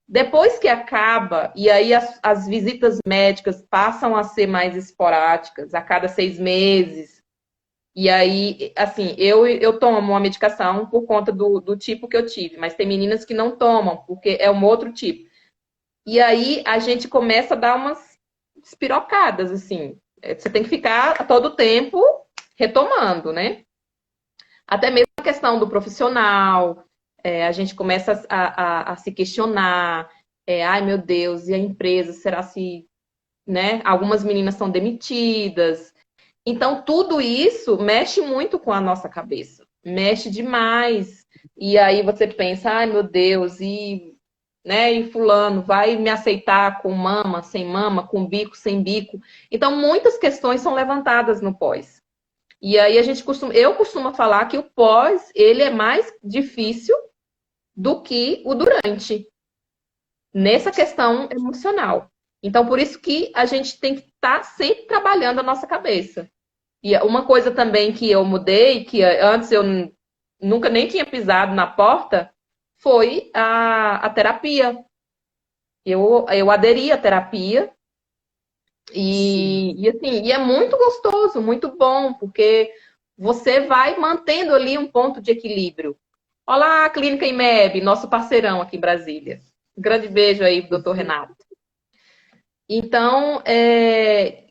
Depois que acaba, e aí as visitas médicas passam a ser mais esporádicas, a cada 6 meses, e aí, assim, eu tomo uma medicação por conta do tipo que eu tive, mas tem meninas que não tomam, porque é um outro tipo. E aí a gente começa a dar umas espirocadas, assim. Você tem que ficar a todo tempo retomando, né? Até mesmo a questão do profissional, a gente começa a se questionar, ai meu Deus, e a empresa, será se, né? Algumas meninas são demitidas. Então, tudo isso mexe muito com a nossa cabeça, mexe demais. E aí você pensa, ai meu Deus, né, e fulano vai me aceitar com mama, com bico, sem bico. Então, muitas questões são levantadas no pós. E aí eu costumo falar que o pós, ele é mais difícil do que o durante, nessa questão emocional. Então, por isso que a gente tem que estar sempre trabalhando a nossa cabeça. E uma coisa também que eu mudei, que antes eu nunca nem tinha pisado na porta, foi a terapia. Eu aderi à terapia e é muito gostoso, muito bom, porque você vai mantendo ali um ponto de equilíbrio. Olá, a Clínica IMEB, nosso parceirão aqui em Brasília. Um grande beijo aí pro doutor Renato. Então,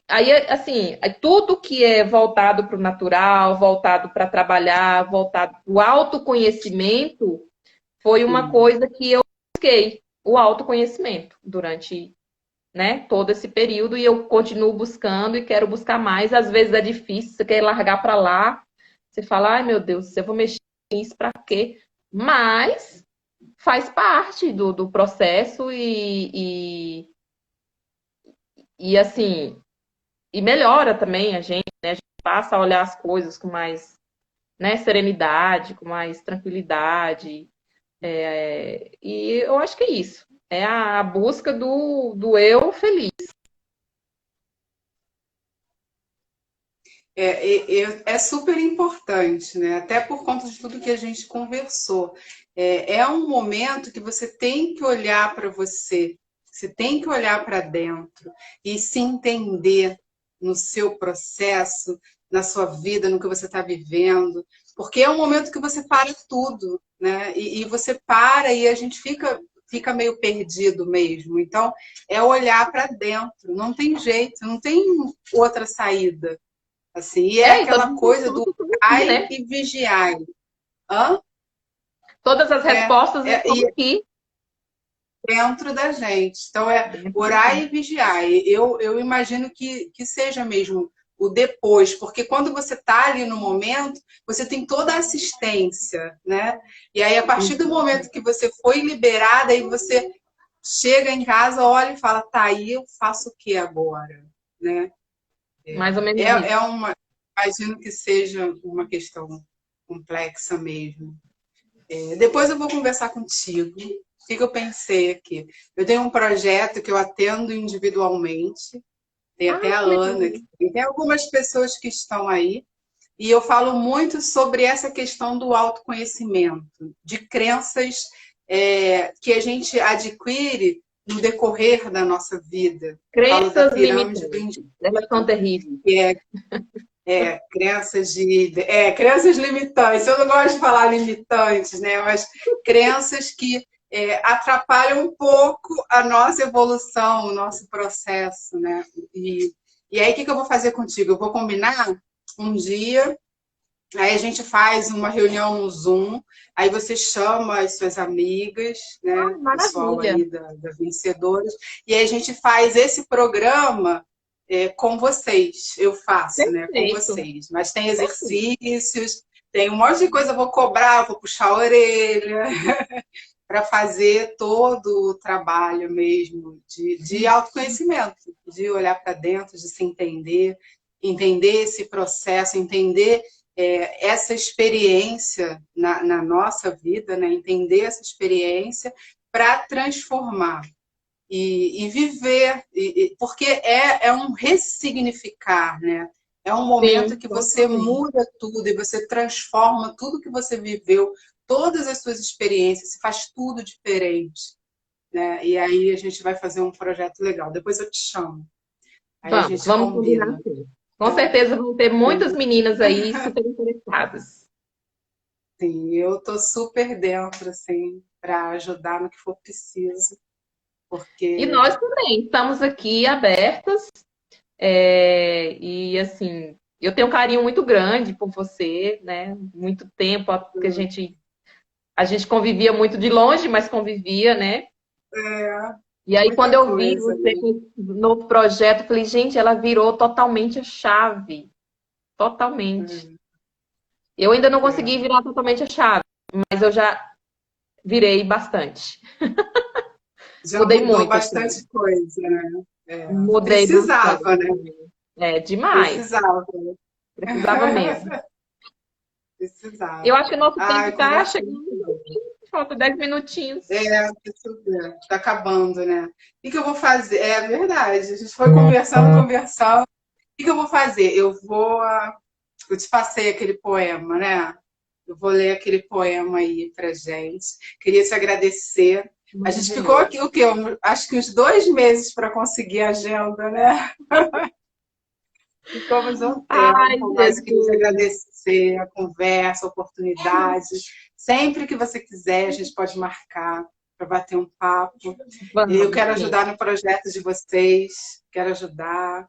aí, assim, tudo que é voltado para o natural, voltado para trabalhar, voltado para o autoconhecimento, foi uma coisa que eu busquei, o autoconhecimento, durante, né, todo esse período, e eu continuo buscando e quero buscar mais. Às vezes é difícil, você quer largar para lá, você fala, ai meu Deus, eu vou mexer nisso para quê? Mas faz parte do processo e assim, e melhora também a gente, né? A gente passa a olhar as coisas com mais, né, serenidade, com mais tranquilidade. E eu acho que é isso. É a busca do eu feliz. É super importante, né? Até por conta de tudo que a gente conversou. É um momento que você tem que olhar para você tem que olhar para dentro e se entender no seu processo, na sua vida, no que você está vivendo, porque é um momento que você para tudo, né? E você para e a gente fica meio perdido mesmo. Então, é olhar para dentro, não tem jeito, não tem outra saída. Assim, e é Então, aquela coisa do orai né? e vigiai. Hã? Todas as respostas estão E aqui. dentro da gente. Então, Dentro da orar e gente. vigiar. Eu imagino que seja mesmo o depois, porque quando você está ali no momento, você tem toda a assistência, né? E aí, a partir do momento que você foi liberada, aí você chega em casa, olha e fala, tá, aí eu faço o que agora? Né? Mais ou menos isso. Imagino que seja uma questão complexa mesmo. Depois eu vou conversar contigo. O que eu pensei aqui? Eu tenho um projeto que eu atendo individualmente. Tem até a Que legal. Ana, tem algumas pessoas que estão aí. E eu falo muito sobre essa questão do autoconhecimento, de crenças que a gente adquire no decorrer da nossa vida. Eu falo da Crenças pirâmide do limitantes. Elas são terríveis. que crenças limitantes. Eu não gosto de falar limitantes, né? Mas crenças que atrapalham um pouco a nossa evolução, o nosso processo, né? E aí, o que eu vou fazer contigo? Eu vou combinar um dia, aí a gente faz uma reunião no Zoom, aí você chama as suas amigas, né? O pessoal Maravilha. aí da Vencedoras, e aí a gente faz esse programa com vocês, eu faço, né, com Perfeito. vocês. Mas tem exercícios, tem um monte de coisa, eu vou cobrar, vou puxar a orelha, para fazer todo o trabalho mesmo de autoconhecimento, de olhar para dentro, de se entender, entender esse processo, entender essa experiência na nossa vida, né, entender essa experiência para transformar. E viver, porque é um ressignificar, né? É um momento Sim, que você totalmente. muda tudo e você transforma tudo que você viveu, todas as suas experiências, se faz tudo diferente, né? E aí a gente vai fazer um projeto legal. Depois eu te chamo. Aí a gente Vamos combinar combina. sim. Com certeza vão ter muitas meninas aí super interessadas. Sim, eu tô super dentro, assim, para ajudar no que for preciso, E porque nós também estamos aqui abertas. E assim, eu tenho um carinho muito grande por você, né? Muito tempo que a gente convivia muito de longe, mas convivia, né? É, E aí, quando muita eu vi coisa, você né? com esse novo projeto, eu falei, gente, ela virou totalmente a chave. Totalmente. Eu ainda não consegui É. virar totalmente a chave, mas eu já virei bastante. Já Mudei mudou muito, assim. bastante coisa, né? É, Mudei precisava, bastante. né? É, demais. Precisava. Precisava mesmo. Eu Precisava. acho que o nosso tempo Ai, está conversa chegando. muito boa. Falta 10 minutinhos. Deixa eu ver. Tá acabando, né? O que que eu vou fazer? É verdade. A gente foi conversando, conversando. O que que eu vou fazer? Eu te passei aquele poema, né? Eu vou ler aquele poema aí pra gente. Queria te agradecer. A gente ficou Maravilhoso. aqui, o quê? Acho que uns 2 meses para conseguir a agenda, né? Ficamos um Ai, tempo, mas eu queria te Jesus. agradecer a conversa, a oportunidade. Sempre que você quiser, a gente pode marcar para bater um papo. Eu Vamos, quero sim. ajudar no projeto de vocês, quero ajudar.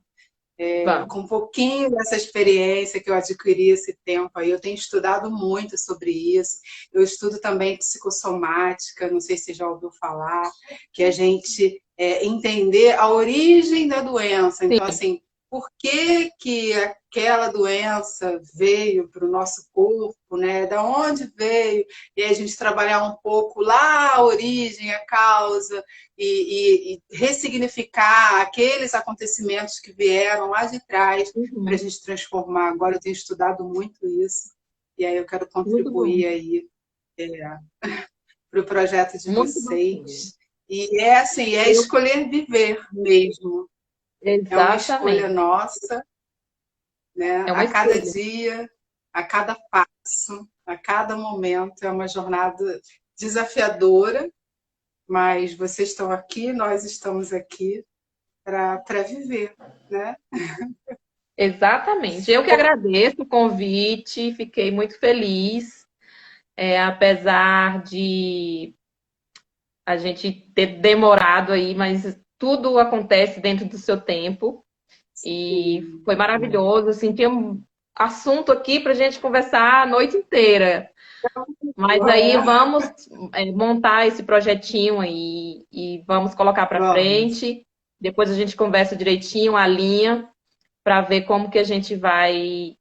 Vamos. Com um pouquinho dessa experiência que eu adquiri esse tempo aí, eu tenho estudado muito sobre isso. Eu estudo também psicossomática, não sei se você já ouviu falar, que a gente entender a origem da doença. Então, Sim. assim, por que que aquela doença veio para o nosso corpo, né? Da onde veio? E aí a gente trabalhar um pouco lá a origem, a causa, e ressignificar aqueles acontecimentos que vieram lá de trás para a Uhum. gente transformar. Agora eu tenho estudado muito isso, e aí eu quero Muito bom. contribuir aí para o projeto de Muito bacana. vocês. E é assim, é Eu, escolher viver mesmo. É uma escolha exatamente. nossa, né? É uma A cada escolha. dia, a cada passo, a cada momento é uma jornada desafiadora, mas vocês estão aqui, nós estamos aqui para viver, né? Exatamente. Eu que agradeço o convite, fiquei muito feliz, apesar de a gente ter demorado aí, mas tudo acontece dentro do seu tempo e Sim. foi maravilhoso. Assim, tinha um assunto aqui para a gente conversar a noite inteira. Mas aí É, vamos montar esse projetinho aí e vamos colocar para vamos. frente. Depois a gente conversa direitinho a linha para ver como que a gente vai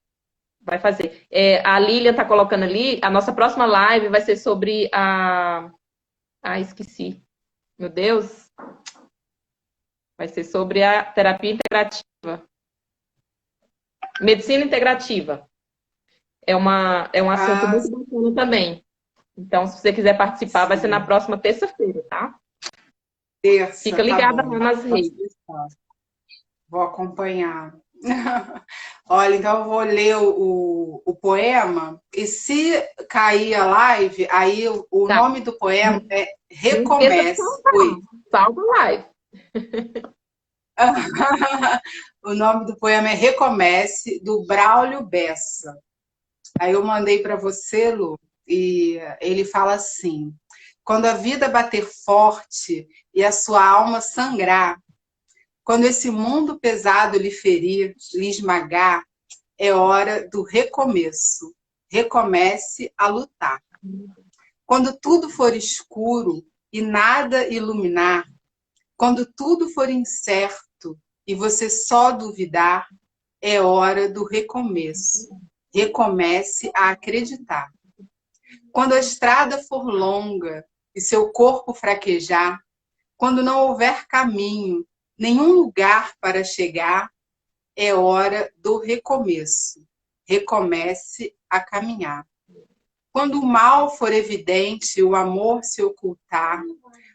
fazer. A Lilian está colocando ali, a nossa próxima live vai ser sobre a. Ah, esqueci. Meu Deus. Vai ser sobre a terapia integrativa. Medicina integrativa. É um assunto Ah, muito bacana também. Então, se você quiser participar, vai ser na sim. próxima terça-feira, tá? Terça, Fica tá ligada bom. lá nas Pode redes. deixar. Vou acompanhar. Olha, então eu vou ler o poema, e se cair a live, aí o Tá. nome do poema é Não esqueça de Recomece. salvar. Oi. Salva a live. O nome do poema é Recomece, do Braulio Bessa. Aí eu mandei para você, Lu, e ele fala assim: quando a vida bater forte e a sua alma sangrar, quando esse mundo pesado lhe ferir, lhe esmagar, é hora do recomeço. Recomece a lutar. Quando tudo for escuro e nada iluminar, quando tudo for incerto e você só duvidar, é hora do recomeço. Recomece a acreditar. Quando a estrada for longa e seu corpo fraquejar, quando não houver caminho, nenhum lugar para chegar, é hora do recomeço. Recomece a caminhar. Quando o mal for evidente e o amor se ocultar,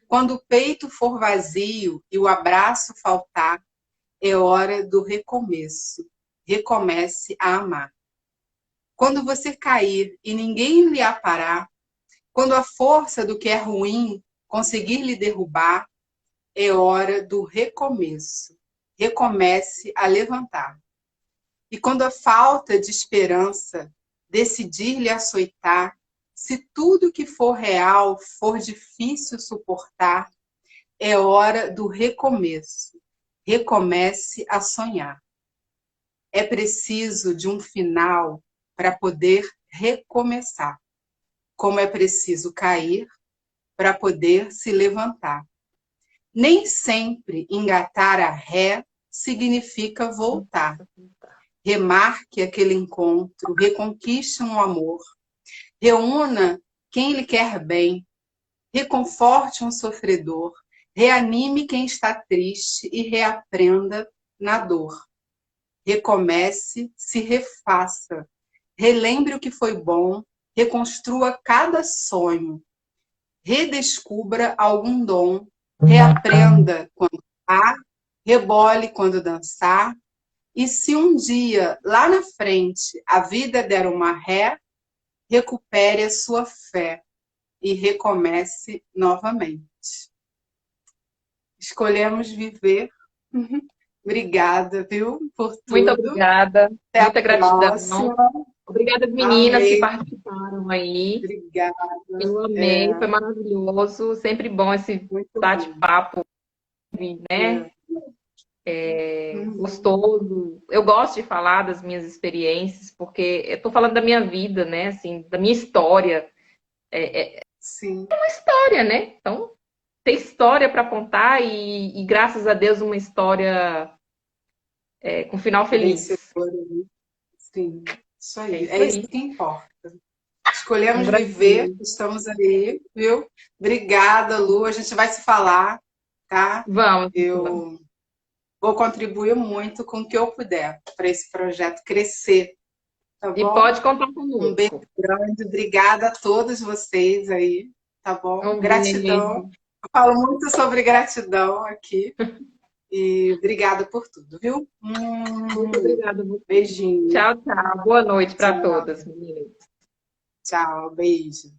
quando o peito for vazio e o abraço faltar, é hora do recomeço. Recomece a amar. Quando você cair e ninguém lhe aparar, quando a força do que é ruim conseguir lhe derrubar, é hora do recomeço. Recomece a levantar. E quando a falta de esperança decidir lhe açoitar, se tudo que for real for difícil suportar, é hora do recomeço. Recomece a sonhar. é preciso de um final para poder recomeçar, como é preciso cair para poder se levantar. Nem sempre engatar a ré significa voltar. Remarque aquele encontro, reconquiste um amor, reúna quem lhe quer bem, reconforte um sofredor, reanime quem está triste e reaprenda na dor. Recomece, se refaça, relembre o que foi bom, reconstrua cada sonho, redescubra algum dom, reaprenda quando há, rebole quando dançar, e se um dia, lá na frente, a vida der uma ré, recupere a sua fé e recomece novamente. Escolhemos viver. Obrigada, viu, por Muito tudo. obrigada. Até a Muita gratidão. próxima. Obrigada, meninas que Amei. participaram aí. Obrigada. Eu amei, É, foi maravilhoso. Sempre bom esse muito bom. bate-papo, né? Gostoso. Eu gosto de falar das minhas experiências, porque eu estou falando da minha vida, né? Assim, da minha história. Sim. História, né? Então, tem história para contar e, graças a Deus, uma história com final feliz. Vencedora. Sim. Isso É aí. isso É isso aí. que importa. Um Escolhemos viver, Brasil. estamos aí, viu? Obrigada, Lu. A gente vai se falar, tá? Vamos, vamos. Eu vou contribuir muito com o que eu puder para esse projeto crescer, tá E bom? pode contar Um beijo conosco. grande, obrigada a todos vocês aí, tá bom? Um Gratidão. beijo. Eu falo muito sobre gratidão aqui e obrigada por tudo, viu? Muito obrigada a você. Beijinho. Tchau, tchau. Boa noite para Tchau, todas, meninas. tchau, beijo.